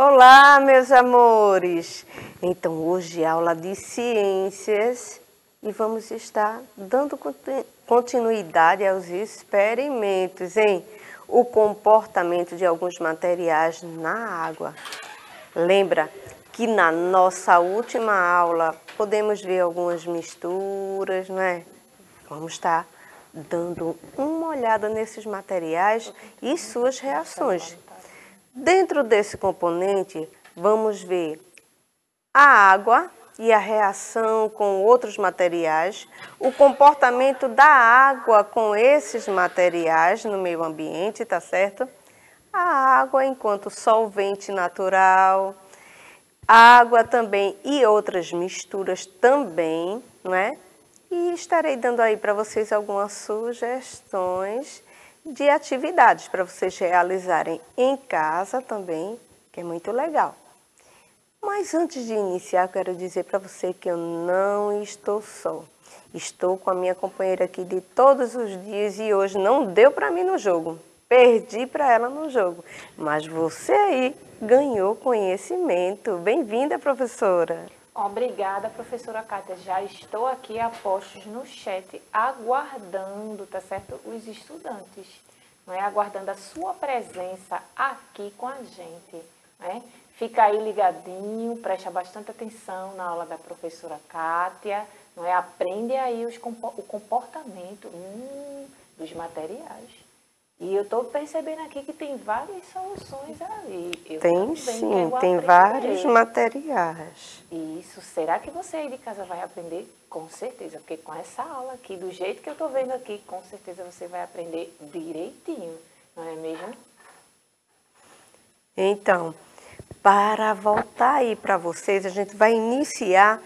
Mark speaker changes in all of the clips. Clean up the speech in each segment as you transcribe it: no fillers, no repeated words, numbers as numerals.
Speaker 1: Olá, meus amores! Então, hoje é aula de ciências e vamos estar dando continuidade aos experimentos em o comportamento de alguns materiais na água. Lembra que na nossa última aula podemos ver algumas misturas, não é? Vamos estar dando uma olhada nesses materiais e suas reações. Dentro desse componente, vamos ver a água e a reação com outros materiais, o comportamento da água com esses materiais no meio ambiente, tá certo? A água enquanto solvente natural, a água também e outras misturas também, não é? E estarei dando aí para vocês algumas sugestões de atividades para vocês realizarem em casa também, que é muito legal. Mas antes de iniciar, quero dizer para você que eu não estou só. Estou com a minha companheira aqui de todos os dias e hoje não deu para mim no jogo. Perdi para ela no jogo. Mas você aí ganhou conhecimento. Bem-vinda, professora.
Speaker 2: Obrigada, professora Kátia. Já estou aqui a postos no chat, aguardando, tá certo? Os estudantes, não é? Aguardando a sua presença aqui com a gente, né? Fica aí ligadinho, presta bastante atenção na aula da professora Kátia, não é? Aprende aí o comportamento dos materiais. E eu estou percebendo aqui que tem várias soluções ali.
Speaker 1: Tem sim, tem vários materiais.
Speaker 2: Isso, será que você aí de casa vai aprender? Com certeza, porque com essa aula aqui, do jeito que eu estou vendo aqui, com certeza você vai aprender direitinho, não é mesmo?
Speaker 1: Então, para voltar aí para vocês, a gente vai iniciar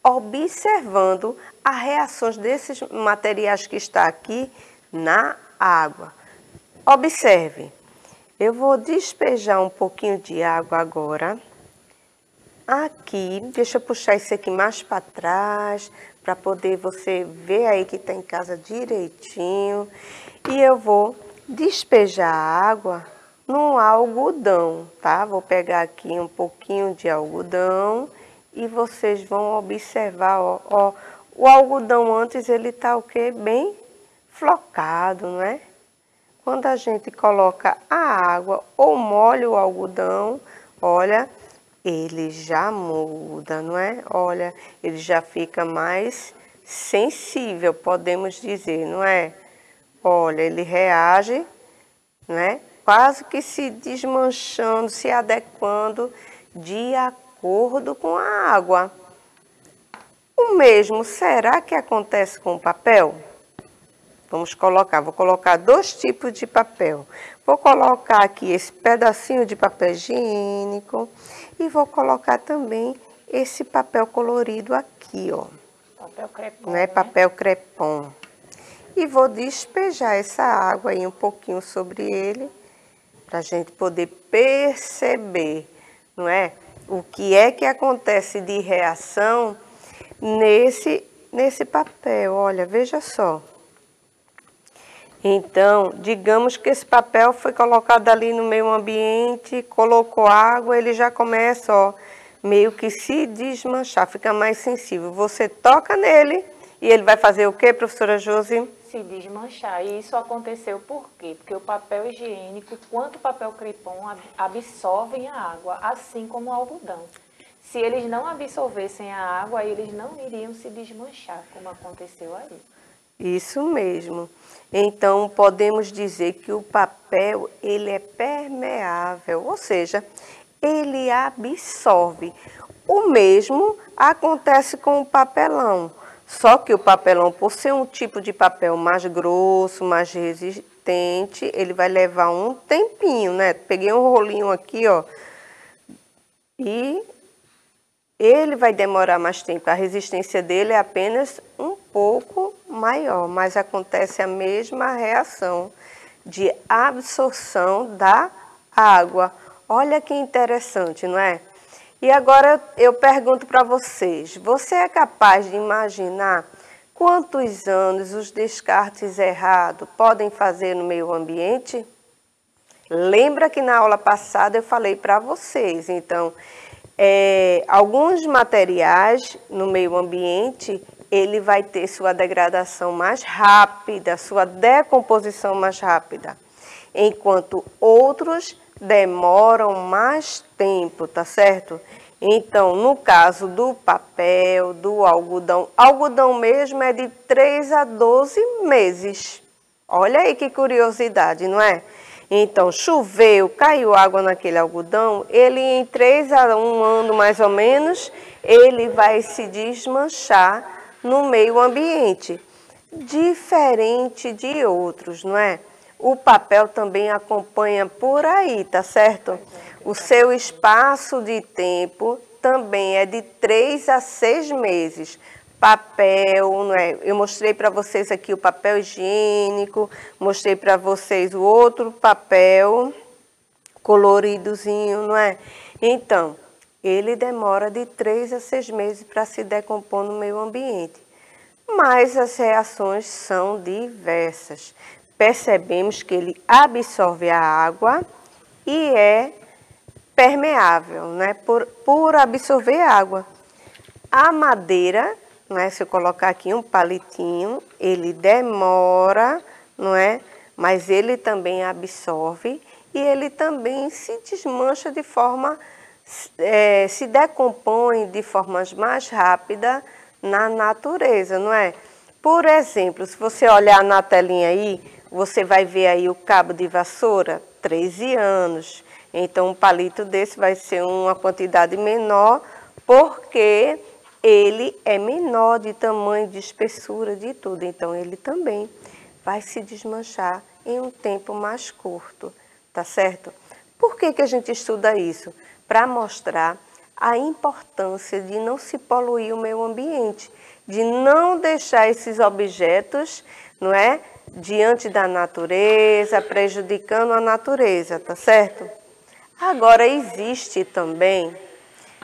Speaker 1: observando as reações desses materiais que está aqui na água. Observe, eu vou despejar um pouquinho de água agora. Aqui, deixa eu puxar isso aqui mais para trás, para poder você ver aí que está em casa direitinho. E eu vou despejar a água no algodão, tá? Vou pegar aqui um pouquinho de algodão e vocês vão observar, ó, o algodão antes ele tá o quê? Bem flocado, não é? Quando a gente coloca a água ou molha o algodão, olha, ele já muda, não é? Olha, ele já fica mais sensível, podemos dizer, não é? Olha, ele reage, não é? Quase que se desmanchando, se adequando de acordo com a água. O mesmo, será que acontece com o papel? Vou colocar dois tipos de papel. Vou colocar aqui esse pedacinho de papel higiênico e vou colocar também esse papel colorido aqui, ó.
Speaker 2: Papel crepom,
Speaker 1: né? Papel crepom. E vou despejar essa água aí um pouquinho sobre ele, para a gente poder perceber, não é? O que é que acontece de reação nesse papel. Olha, veja só. Então, digamos que esse papel foi colocado ali no meio ambiente, colocou água, ele já começa, ó, meio que se desmanchar, fica mais sensível. Você toca nele e ele vai fazer o quê, professora Josi?
Speaker 2: Se desmanchar. E isso aconteceu por quê? Porque o papel higiênico, quanto o papel crepom, absorvem a água, assim como o algodão. Se eles não absorvessem a água, eles não iriam se desmanchar, como aconteceu aí.
Speaker 1: Isso mesmo. Então, podemos dizer que o papel, ele é permeável, ou seja, ele absorve. O mesmo acontece com o papelão, só que o papelão, por ser um tipo de papel mais grosso, mais resistente, ele vai levar um tempinho, né? Peguei um rolinho aqui, ó, e ele vai demorar mais tempo. A resistência dele é apenas um pouco maior, mas acontece a mesma reação de absorção da água. Olha que interessante, não é? E agora eu pergunto para vocês, você é capaz de imaginar quantos anos os descartes errados podem fazer no meio ambiente? Lembra que na aula passada eu falei para vocês, então, alguns materiais no meio ambiente, ele vai ter sua degradação mais rápida, sua decomposição mais rápida, enquanto outros demoram mais tempo, tá certo? Então, no caso do papel, do algodão mesmo é de 3 a 12 meses. Olha aí que curiosidade, não é? Então, choveu, caiu água naquele algodão, ele em 3 a 1 ano mais ou menos, ele vai se desmanchar no meio ambiente. Diferente de outros, não é? O papel também acompanha por aí, tá certo? O seu espaço de tempo também é de 3 a 6 meses. Papel, não é? Eu mostrei para vocês aqui o papel higiênico, mostrei para vocês o outro papel coloridozinho, não é? Então, ele demora de 3 a 6 meses para se decompor no meio ambiente. Mas as reações são diversas. Percebemos que ele absorve a água e é permeável, né? Por absorver água. A madeira, não é? Se eu colocar aqui um palitinho, ele demora, não é? Mas ele também absorve e ele também se desmancha de forma, se decompõe de formas mais rápidas na natureza, não é? Por exemplo, se você olhar na telinha aí, você vai ver aí o cabo de vassoura, 13 anos. Então, um palito desse vai ser uma quantidade menor, porque ele é menor de tamanho, de espessura, de tudo. Então, ele também vai se desmanchar em um tempo mais curto, tá certo? Por que a gente estuda isso? Para mostrar a importância de não se poluir o meio ambiente, de não deixar esses objetos, não é? Diante da natureza, prejudicando a natureza, tá certo? Agora, existe também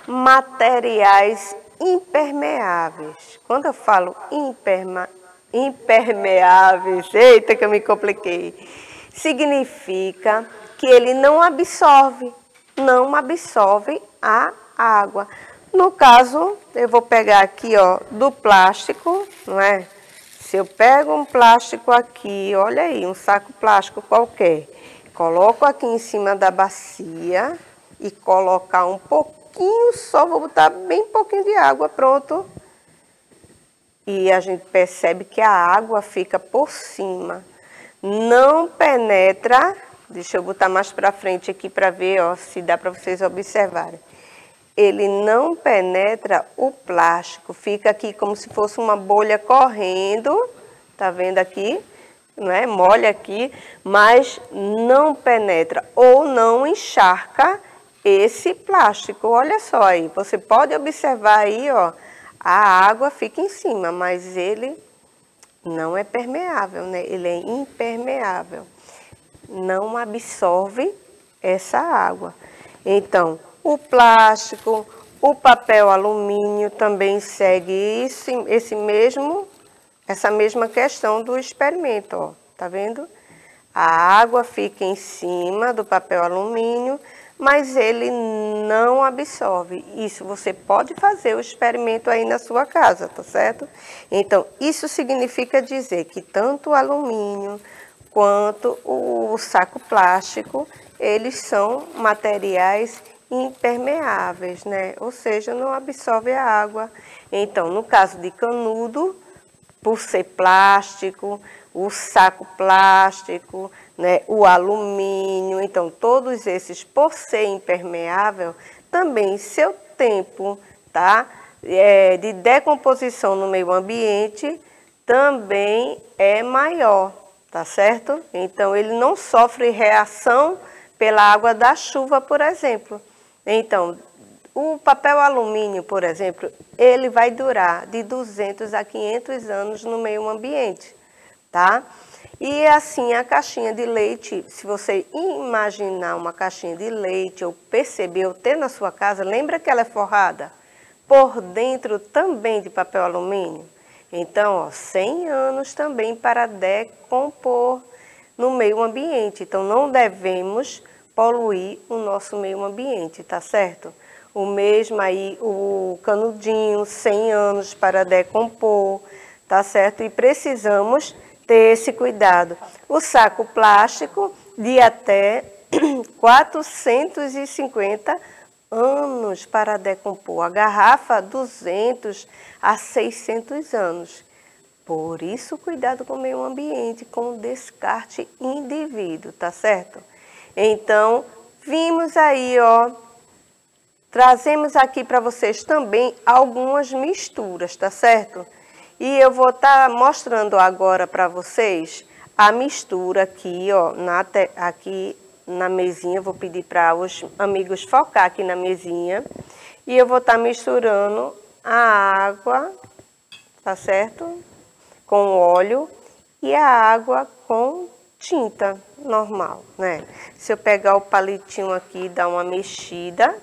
Speaker 1: materiais impermeáveis. Quando eu falo impermeáveis, eita que eu me compliquei, significa que ele não absorve a água. No caso, eu vou pegar aqui, ó, do plástico, não é? Se eu pego um plástico aqui, olha aí, um saco plástico qualquer, coloco aqui em cima da bacia e colocar um pouquinho só, vou botar bem pouquinho de água, pronto. E a gente percebe que a água fica por cima, não penetra. Deixa eu botar mais para frente aqui para ver, ó, se dá para vocês observarem. Ele não penetra o plástico, fica aqui como se fosse uma bolha correndo, tá vendo aqui? Não é? Molha aqui, mas não penetra ou não encharca esse plástico. Olha só aí, você pode observar aí, ó, a água fica em cima, mas ele não é permeável, né? Ele é impermeável, não absorve essa água. Então, o plástico, o papel alumínio também segue essa mesma questão do experimento, ó. Tá vendo? A água fica em cima do papel alumínio, mas ele não absorve. Isso você pode fazer o experimento aí na sua casa, tá certo? Então, isso significa dizer que tanto o alumínio quanto o saco plástico, eles são materiais impermeáveis, né? Ou seja, não absorve a água. Então, no caso de canudo, por ser plástico, o saco plástico, né, o alumínio, então todos esses, por ser impermeável, também seu tempo, tá, de decomposição no meio ambiente também é maior, tá certo? Então, ele não sofre reação pela água da chuva, por exemplo. Então, o papel alumínio, por exemplo, ele vai durar de 200 a 500 anos no meio ambiente, tá? E assim, a caixinha de leite, se você imaginar uma caixinha de leite ou perceber ou ter na sua casa, lembra que ela é forrada por dentro também de papel alumínio? Então, ó, 100 anos também para decompor, no meio ambiente. Então, não devemos poluir o nosso meio ambiente, tá certo? O mesmo aí, o canudinho, 100 anos para decompor, tá certo? E precisamos ter esse cuidado. O saco plástico de até 450 anos para decompor. A garrafa, 200 a 600 anos. Por isso, cuidado com o meio ambiente, com o descarte indivíduo, tá certo? Então, vimos aí, ó, trazemos aqui para vocês também algumas misturas, tá certo? E eu vou estar mostrando agora para vocês a mistura aqui, ó, aqui na mesinha. Vou pedir para os amigos focar aqui na mesinha. E eu vou estar misturando a água, tá certo? Com óleo e a água com tinta normal, né? Se eu pegar o palitinho aqui e dar uma mexida,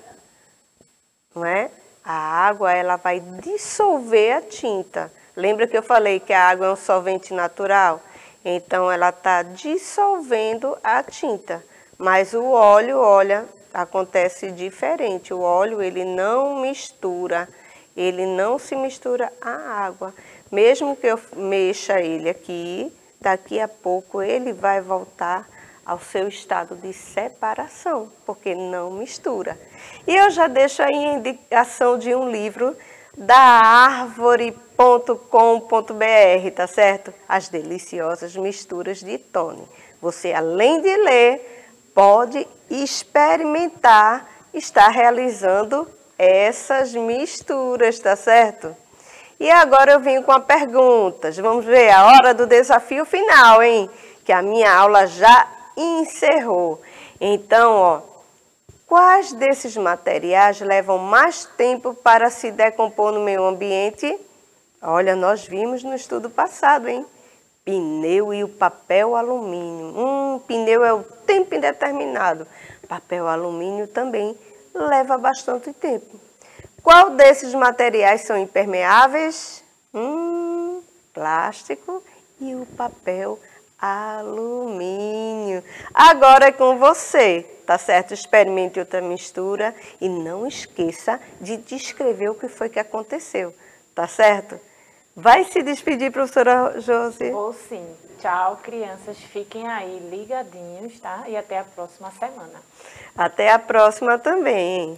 Speaker 1: não é? A água, ela vai dissolver a tinta. Lembra que eu falei que a água é um solvente natural? Então, ela está dissolvendo a tinta. Mas o óleo, olha, acontece diferente. O óleo, ele não mistura, ele não se mistura à água. Mesmo que eu mexa ele aqui, daqui a pouco ele vai voltar ao seu estado de separação, porque não mistura. E eu já deixo aí a indicação de um livro da Arvore.com.br, tá certo? As deliciosas misturas de Tony. Você, além de ler, pode experimentar estar realizando essas misturas, tá certo? E agora eu venho com a perguntas. Vamos ver a hora do desafio final, hein? Que a minha aula já encerrou. Então, ó, quais desses materiais levam mais tempo para se decompor no meio ambiente? Olha, nós vimos no estudo passado, hein? Pneu e o papel alumínio. Pneu é o tempo indeterminado. Papel alumínio também leva bastante tempo. Qual desses materiais são impermeáveis? Plástico e o papel alumínio. Agora é com você, tá certo? Experimente outra mistura e não esqueça de descrever o que foi que aconteceu, tá certo? Vai se despedir, professora Josi?
Speaker 2: Vou sim. Tchau, crianças. Fiquem aí ligadinhos, tá? E até a próxima semana.
Speaker 1: Até a próxima também.